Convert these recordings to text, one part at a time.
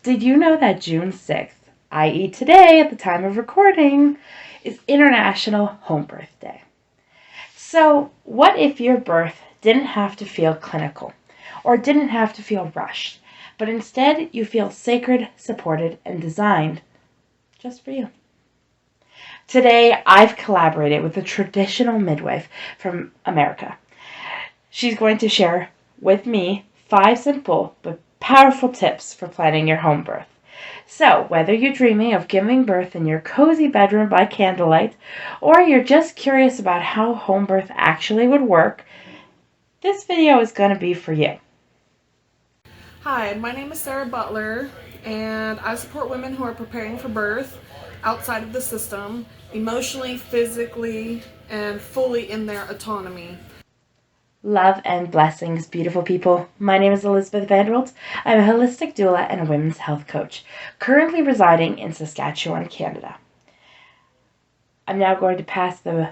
Did you know that June 6th, i.e. today at the time of recording, is International Home Birth Day? So what if your birth didn't have to feel clinical or didn't have to feel rushed, but instead you feel sacred, supported, and designed just for you? Today, I've collaborated with a traditional midwife from America. She's going to share with me 5 simple but powerful tips for planning your home birth. So, whether you're dreaming of giving birth in your cozy bedroom by candlelight, or you're just curious about how home birth actually would work, this video is going to be for you. Hi, my name is Sarah Butler, and I support women who are preparing for birth outside of the system, emotionally, physically, and fully in their autonomy. Love and blessings, beautiful people. My name is Elizabeth Vanderbilt. I'm a holistic doula and a women's health coach, currently residing in Saskatchewan, Canada. I'm now going to pass the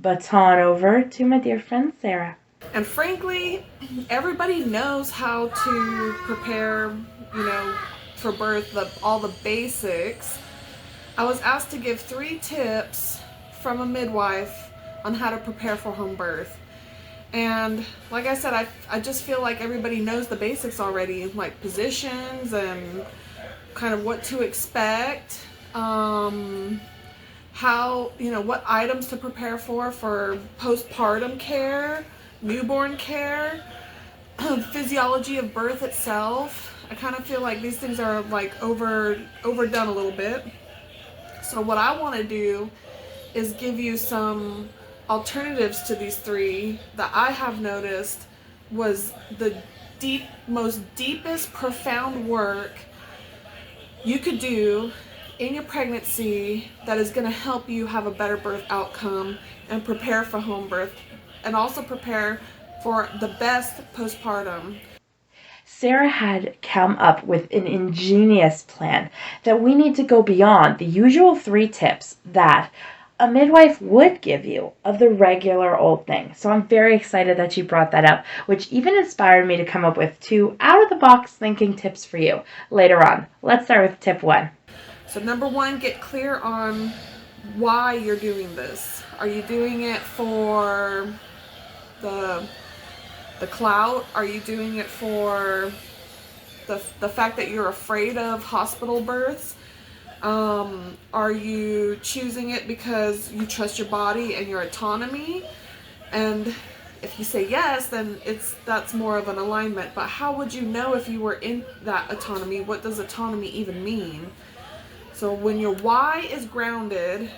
baton over to my dear friend, Sarah. And frankly, everybody knows how to prepare, for birth, all the basics. I was asked to give 3 tips from a midwife on how to prepare for home birth. And like I said, I just feel like everybody knows the basics already, like positions and kind of what to expect, what items to prepare for postpartum care, newborn care, physiology of birth itself. I kind of feel like these things are like overdone a little bit. So what I want to do is give you some alternatives to these 3 that I have noticed was the most deepest, profound work you could do in your pregnancy that is going to help you have a better birth outcome and prepare for home birth and also prepare for the best postpartum. Sarah had come up with an ingenious plan that we need to go beyond the usual 3 tips that a midwife would give you of the regular old thing. So I'm very excited that you brought that up, which even inspired me to come up with 2 out-of-the-box thinking tips for you later on. Let's start with tip 1. So number 1, get clear on why you're doing this. Are you doing it for the clout? Are you doing it for the fact that you're afraid of hospital births? Are you choosing it because you trust your body and your autonomy? And if you say yes, then that's more of an alignment. But how would you know if you were in that autonomy? What does autonomy even mean? So when your why is grounded,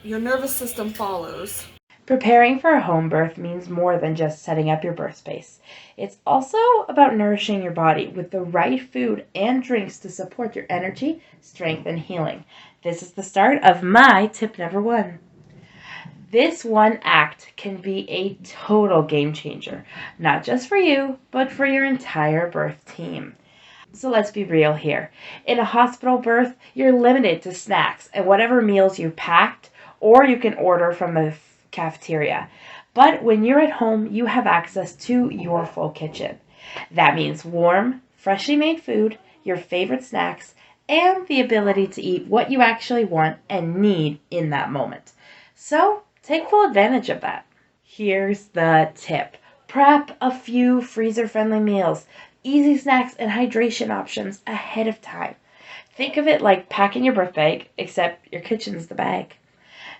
your nervous system follows. Preparing for a home birth means more than just setting up your birth space. It's also about nourishing your body with the right food and drinks to support your energy, strength, and healing. This is the start of my tip number 1. This one act can be a total game changer, not just for you, but for your entire birth team. So let's be real here. In a hospital birth, you're limited to snacks and whatever meals you packed, or you can order from a cafeteria. But when you're at home, you have access to your full kitchen. That means warm, freshly made food, your favorite snacks, and the ability to eat what you actually want and need in that moment. So take full advantage of that. Here's the tip. Prep a few freezer-friendly meals, easy snacks, and hydration options ahead of time. Think of it like packing your birth bag, except your kitchen's the bag.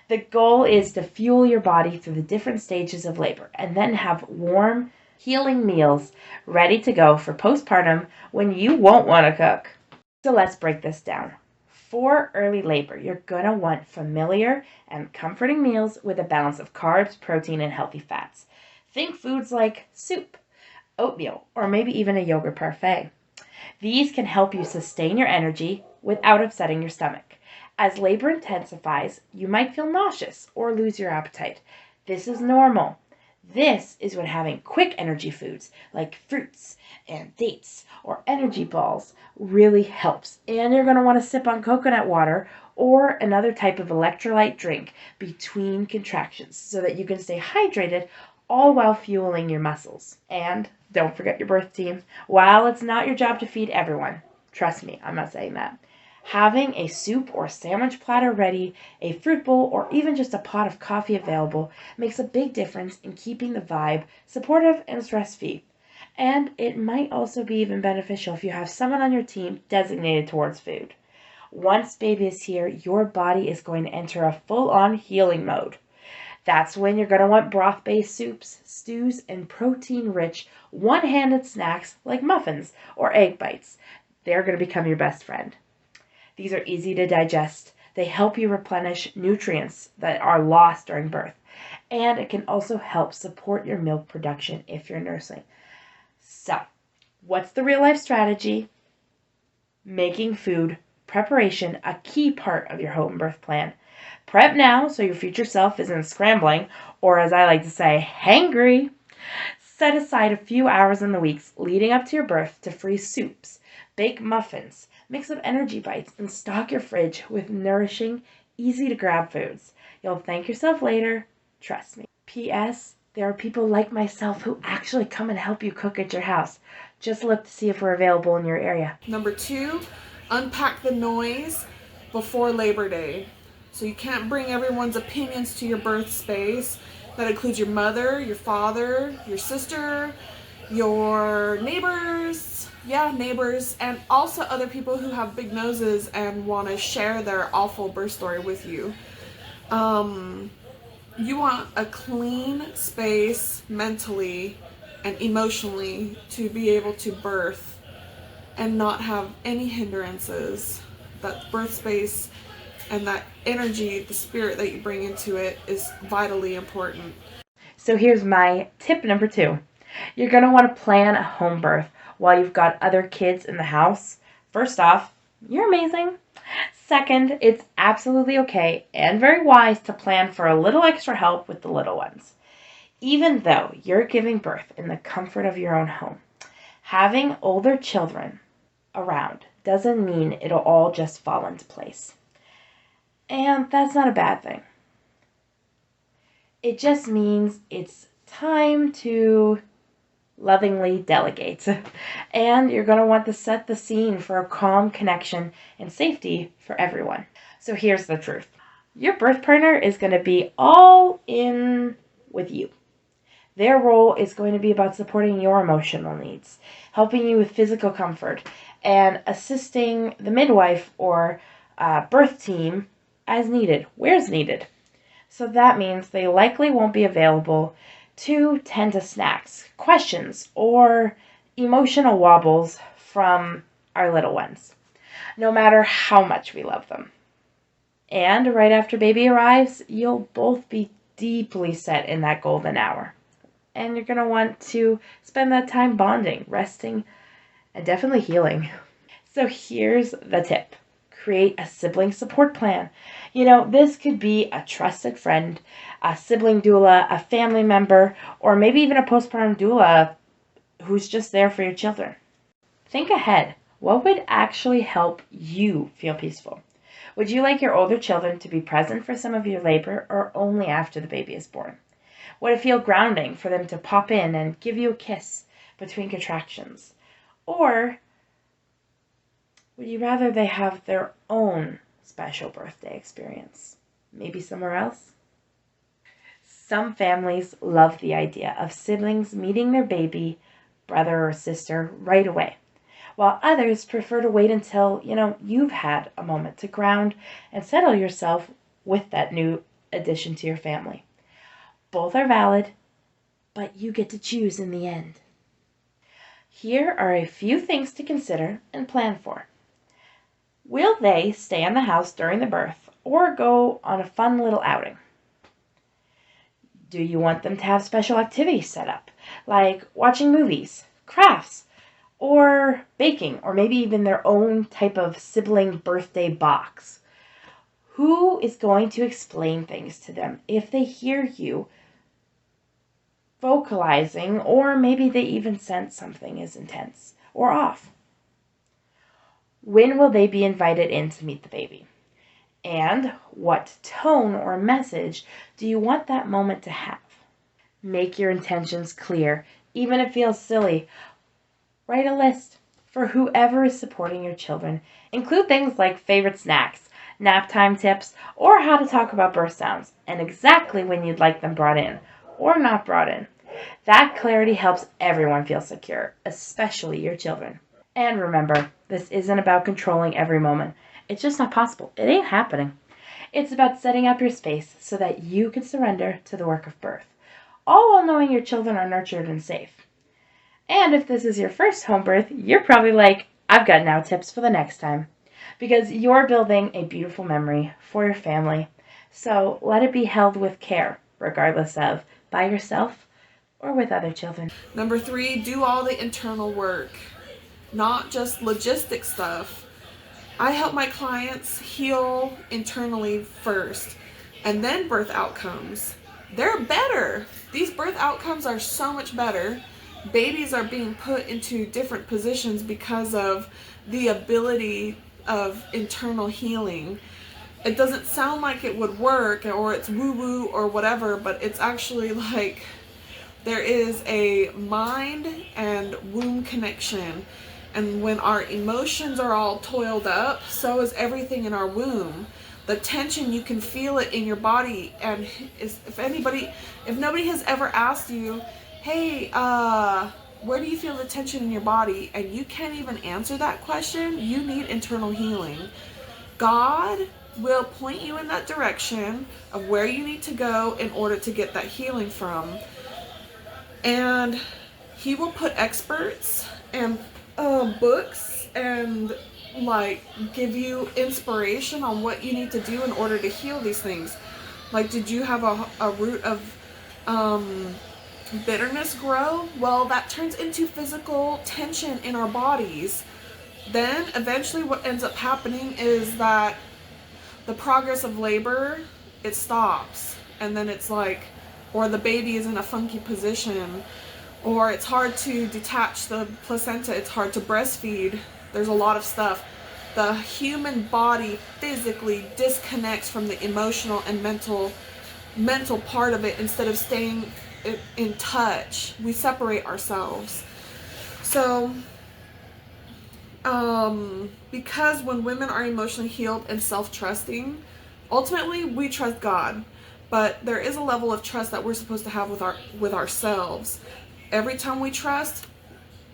The goal is to fuel your body through the different stages of labor and then have warm, healing meals ready to go for postpartum when you won't want to cook. So let's break this down. For early labor, you're going to want familiar and comforting meals with a balance of carbs, protein, and healthy fats. Think foods like soup, oatmeal, or maybe even a yogurt parfait. These can help you sustain your energy without upsetting your stomach. As labor intensifies, you might feel nauseous or lose your appetite. This is normal. This is when having quick energy foods like fruits and dates or energy balls really helps. And you're going to want to sip on coconut water or another type of electrolyte drink between contractions so that you can stay hydrated all while fueling your muscles. And don't forget your birth team. While it's not your job to feed everyone, Trust me, I'm not saying that. Having a soup or sandwich platter ready, a fruit bowl, or even just a pot of coffee available makes a big difference in keeping the vibe supportive and stress-free. And it might also be even beneficial if you have someone on your team designated towards food. Once baby is here, your body is going to enter a full-on healing mode. That's when you're going to want broth-based soups, stews, and protein-rich, one-handed snacks like muffins or egg bites. They're going to become your best friend. These are easy to digest. They help you replenish nutrients that are lost during birth. And it can also help support your milk production if you're nursing. So, what's the real-life strategy? Making food preparation a key part of your home birth plan. Prep now so your future self isn't scrambling, or as I like to say, hangry. Set aside a few hours in the weeks leading up to your birth to freeze soups, bake muffins, mix up energy bites, and stock your fridge with nourishing, easy-to-grab foods. You'll thank yourself later. Trust me. P.S. There are people like myself who actually come and help you cook at your house. Just look to see if we're available in your area. Number 2, unpack the noise before Labor Day. So you can't bring everyone's opinions to your birth space. That includes your mother, your father, your sister, your neighbors, and also other people who have big noses and want to share their awful birth story with you. You want a clean space mentally and emotionally to be able to birth and not have any hindrances. That birth space and that energy, the spirit that you bring into it is vitally important. So here's my tip number 2. You're going to want to plan a home birth while you've got other kids in the house. First off, you're amazing. Second, it's absolutely okay and very wise to plan for a little extra help with the little ones. Even though you're giving birth in the comfort of your own home, having older children around doesn't mean it'll all just fall into place. And that's not a bad thing. It just means it's time to lovingly delegate. And you're going to want to set the scene for a calm connection and safety for everyone. So here's the truth. Your birth partner is going to be all in with you. Their role is going to be about supporting your emotional needs, helping you with physical comfort, and assisting the midwife or birth team as needed, where's needed. So that means they likely won't be available to tend to snacks, questions, or emotional wobbles from our little ones, no matter how much we love them. And right after baby arrives, you'll both be deeply set in that golden hour. And you're going to want to spend that time bonding, resting, and definitely healing. So here's the tip. Create a sibling support plan. This could be a trusted friend, a sibling doula, a family member, or maybe even a postpartum doula who's just there for your children. Think ahead. What would actually help you feel peaceful? Would you like your older children to be present for some of your labor or only after the baby is born? Would it feel grounding for them to pop in and give you a kiss between contractions? Or would you rather they have their own special birthday experience? Maybe somewhere else? Some families love the idea of siblings meeting their baby, brother or sister, right away, while others prefer to wait until, you've had a moment to ground and settle yourself with that new addition to your family. Both are valid, but you get to choose in the end. Here are a few things to consider and plan for. Will they stay in the house during the birth or go on a fun little outing? Do you want them to have special activities set up, like watching movies, crafts, or baking, or maybe even their own type of sibling birthday box? Who is going to explain things to them if they hear you vocalizing, or maybe they even sense something is intense or off? When will they be invited in to meet the baby? And what tone or message do you want that moment to have? Make your intentions clear, even if it feels silly. Write a list. For whoever is supporting your children, include things like favorite snacks, nap time tips, or how to talk about birth sounds, and exactly when you'd like them brought in or not brought in. That clarity helps everyone feel secure, especially your children. And remember, this isn't about controlling every moment. It's just not possible. It ain't happening. It's about setting up your space so that you can surrender to the work of birth, all while knowing your children are nurtured and safe. And if this is your first home birth, you're probably like, I've got now tips for the next time, because you're building a beautiful memory for your family. So let it be held with care, regardless of by yourself or with other children. Number 3, do all the internal work, not just logistic stuff. I help my clients heal internally first, and then birth outcomes. They're better. These birth outcomes are so much better. Babies are being put into different positions because of the ability of internal healing. It doesn't sound like it would work, or it's woo-woo or whatever, but it's actually like there is a mind and womb connection. And when our emotions are all toiled up, so is everything in our womb. The tension, you can feel it in your body. And if nobody has ever asked you, hey, where do you feel the tension in your body? And you can't even answer that question, you need internal healing. God will point you in that direction of where you need to go in order to get that healing from. And He will put experts and books and like give you inspiration on what you need to do in order to heal these things. Like, did you have a root of bitterness grow? Well, that turns into physical tension in our bodies. Then eventually what ends up happening is that the progress of labor, it stops, and then it's like, or the baby is in a funky position, or it's hard to detach the placenta, it's hard to breastfeed. There's a lot of stuff. The human body physically disconnects from the emotional and mental part of it. Instead of staying in touch, we separate ourselves. So because when women are emotionally healed and self-trusting, ultimately we trust God, but there is a level of trust that we're supposed to have with ourselves. Every time we trust,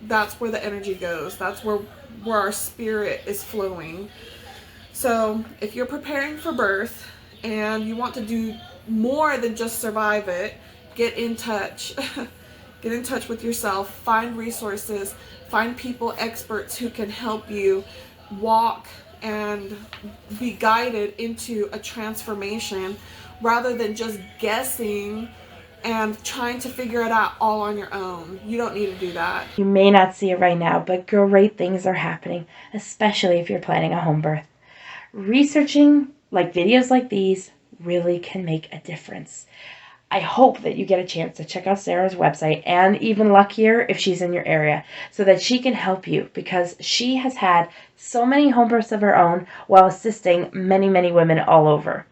that's where the energy goes. That's where our spirit is flowing. So if you're preparing for birth and you want to do more than just survive it, get in touch. Get in touch with yourself. Find resources. Find people, experts who can help you walk and be guided into a transformation, rather than just guessing and trying to figure it out all on your own. You don't need to do that. You may not see it right now, but great things are happening, especially if you're planning a home birth. Researching videos like these really can make a difference. I hope that you get a chance to check out Sarah's website, and even luckier if she's in your area, so that she can help you, because she has had so many home births of her own while assisting many, many women all over,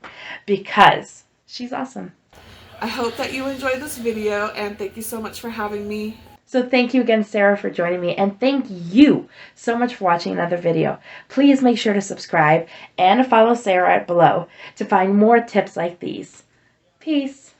because she's awesome. I hope that you enjoyed this video, and thank you so much for having me. So thank you again, Sarah, for joining me, and thank you so much for watching another video. Please make sure to subscribe and follow Sarah below to find more tips like these. Peace.